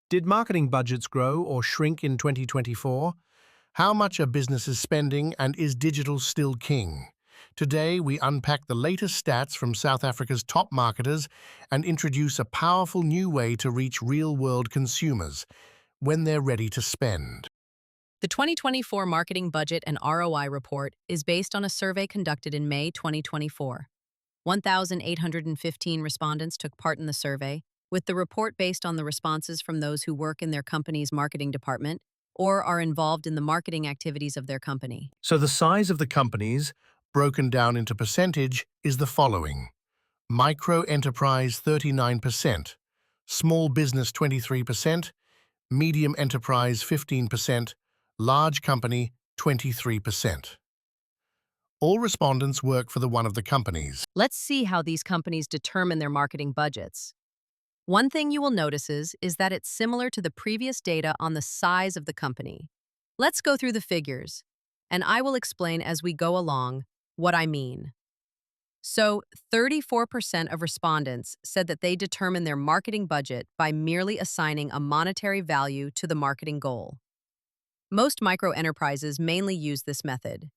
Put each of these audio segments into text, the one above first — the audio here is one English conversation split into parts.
Did marketing budgets grow or shrink in 2024? How much are businesses spending, and is digital still king? Today, we unpack the latest stats from South Africa's top marketers and introduce a powerful new way to reach real-world consumers when they're ready to spend. The 2024 Marketing Budget and ROI Report is based on a survey conducted in May 2024. 1,815 respondents took part in the survey, with the report based on the responses from those who work in their company's marketing department or are involved in the marketing activities of their company. So the size of the companies, broken down into percentage, is the following. Micro enterprise 39%, small business 23%, medium enterprise 15%, large company 23%. All respondents work for one of the companies. Let's see how these companies determine their marketing budgets. One thing you will notice is that it's similar to the previous data on the size of the company. Let's go through the figures, and I will explain as we go along what I mean. So, 34% of respondents said that they determine their marketing budget by merely assigning a monetary value to the marketing goal. Most micro enterprises mainly use this method.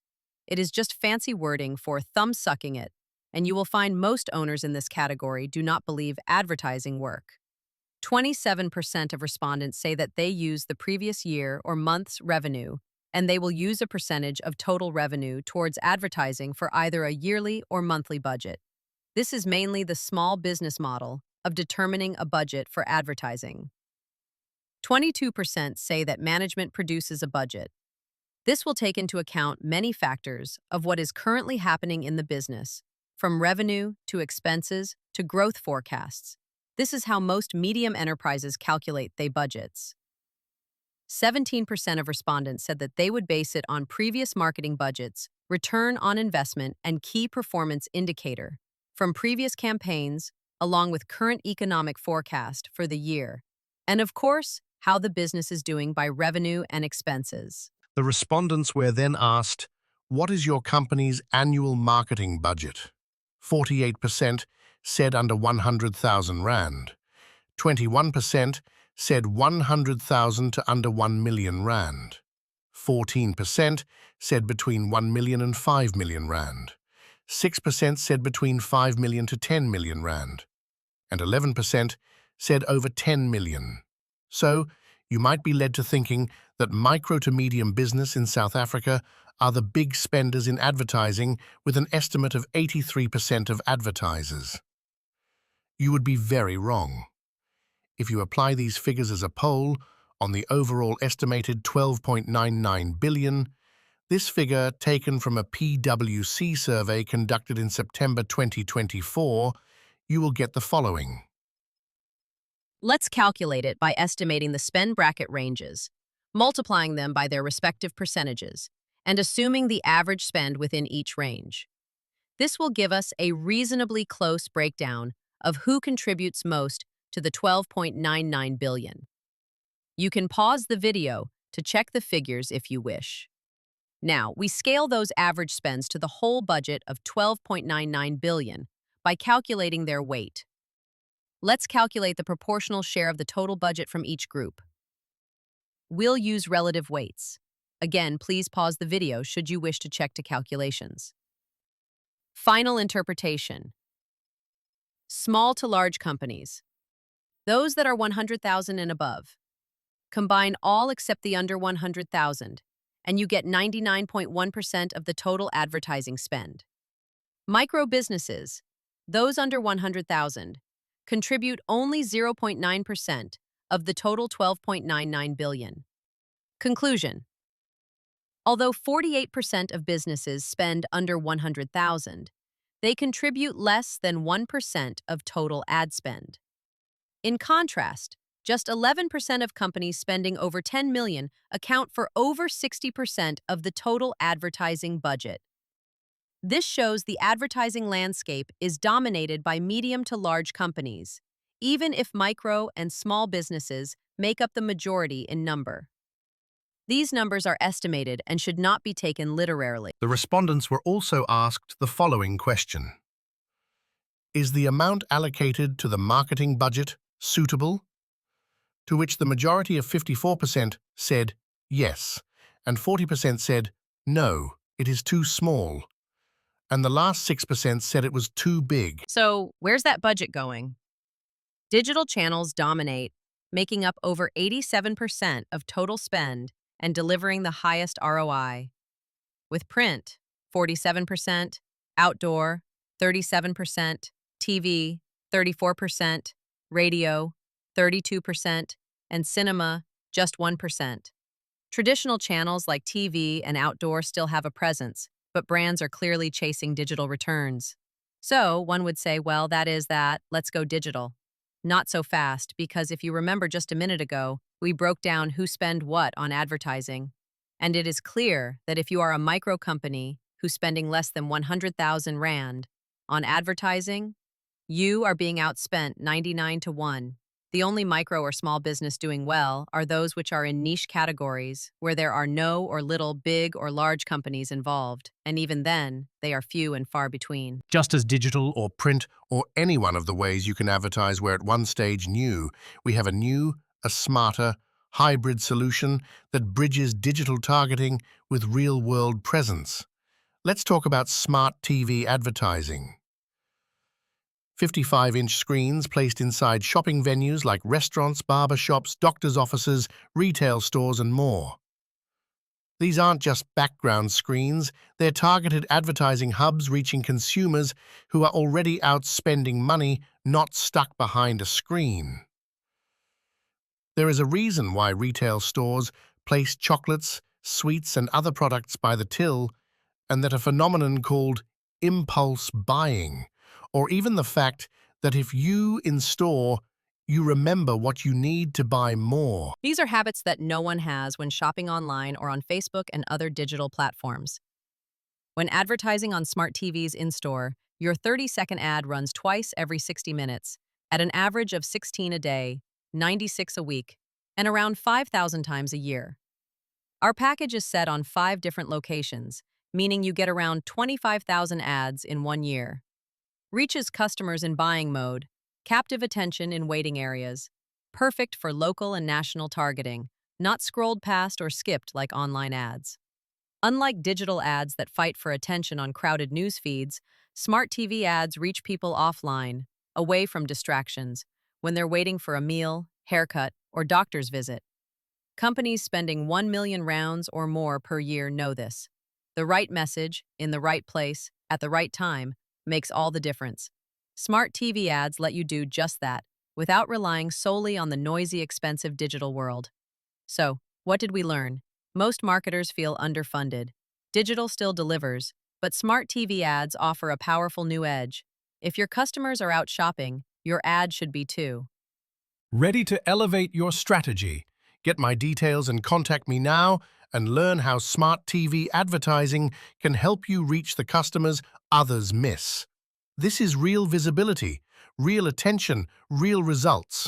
It is just fancy wording for thumb-sucking it, and you will find most owners in this category do not believe advertising work. 27% of respondents say that they use the previous year or month's revenue, and they will use a percentage of total revenue towards advertising for either a yearly or monthly budget. This is mainly the small business model of determining a budget for advertising. 22% say that management produces a budget. This will take into account many factors of what is currently happening in the business, from revenue to expenses to growth forecasts. This is how most medium enterprises calculate their budgets. 17% of respondents said that they would base it on previous marketing budgets, return on investment, and key performance indicator from previous campaigns, along with current economic forecast for the year, and of course, how the business is doing by revenue and expenses. The respondents were then asked, what is your company's annual marketing budget? 48% said under 100,000 Rand. 21% said 100,000 to under 1 million Rand. 14% said between 1 million and 5 million Rand. 6% said between 5 million to 10 million Rand. And 11% said over 10 million. So, you might be led to thinking that micro to medium business in South Africa are the big spenders in advertising, with an estimate of 83% of advertisers. You would be very wrong. If you apply these figures as a poll on the overall estimated 12.99 billion, this figure, taken from a PwC survey conducted in September 2024, you will get the following. Let's calculate it by estimating the spend bracket ranges, multiplying them by their respective percentages, and assuming the average spend within each range. This will give us a reasonably close breakdown of who contributes most to the 12.99 billion. You can pause the video to check the figures if you wish. Now, we scale those average spends to the whole budget of 12.99 billion by calculating their weight. Let's calculate the proportional share of the total budget from each group. We'll use relative weights. Again, please pause the video should you wish to check the calculations. Final interpretation. Small to large companies. Those that are 100,000 and above. Combine all except the under 100,000, and you get 99.1% of the total advertising spend. Micro businesses, those under 100,000, contribute only 0.9% of the total 12.99 billion. Conclusion. Although 48% of businesses spend under 100,000, they contribute less than 1% of total ad spend. In contrast, just 11% of companies spending over 10 million account for over 60% of the total advertising budget. This shows the advertising landscape is dominated by medium to large companies, even if micro and small businesses make up the majority in number. These numbers are estimated and should not be taken literally. The respondents were also asked the following question. Is the amount allocated to the marketing budget suitable? to which the majority of 54% said yes, and 40% said no, it is too small, and the last 6% said it was too big. So, where's that budget going? Digital channels dominate, making up over 87% of total spend and delivering the highest ROI. With print, 47%, outdoor, 37%, TV, 34%, radio, 32%, and cinema, just 1%. Traditional channels like TV and outdoor still have a presence, but brands are clearly chasing digital returns. So, one would say, well, let's go digital. Not so fast, because if you remember just a minute ago, we broke down who spend what on advertising. And it is clear that if you are a micro company who's spending less than 100,000 Rand on advertising, you are being outspent 99 to 1. The only micro or small business doing well are those which are in niche categories where there are no or little big or large companies involved, and even then, they are few and far between. Just as digital or print or any one of the ways you can advertise were at one stage new, we have a smarter, hybrid solution that bridges digital targeting with real-world presence. Let's talk about smart TV advertising. 55-inch screens placed inside shopping venues like restaurants, barbershops, doctors' offices, retail stores, and more. These aren't just background screens, they're targeted advertising hubs reaching consumers who are already out spending money, not stuck behind a screen. There is a reason why retail stores place chocolates, sweets, and other products by the till, and that a phenomenon called impulse buying, or even the fact that if you in store, you remember what you need to buy more. These are habits that no one has when shopping online or on Facebook and other digital platforms. When advertising on smart TVs in-store, your 30-second ad runs twice every 60 minutes, at an average of 16 a day, 96 a week, and around 5,000 times a year. Our package is set on 5 different locations, meaning you get around 25,000 ads in 1 year. Reaches customers in buying mode, captive attention in waiting areas, perfect for local and national targeting, not scrolled past or skipped like online ads. Unlike digital ads that fight for attention on crowded news feeds, smart TV ads reach people offline, away from distractions, when they're waiting for a meal, haircut, or doctor's visit. Companies spending 1 million rounds or more per year know this. The right message, in the right place, at the right time, makes all the difference. Smart TV ads let you do just that, without relying solely on the noisy, expensive digital world. So, what did we learn? Most marketers feel underfunded. Digital still delivers, but smart TV ads offer a powerful new edge. If your customers are out shopping, your ad should be too. Ready to elevate your strategy? Get my details and contact me now and learn how smart TV advertising can help you reach the customers others miss. This is real visibility, real attention, real results.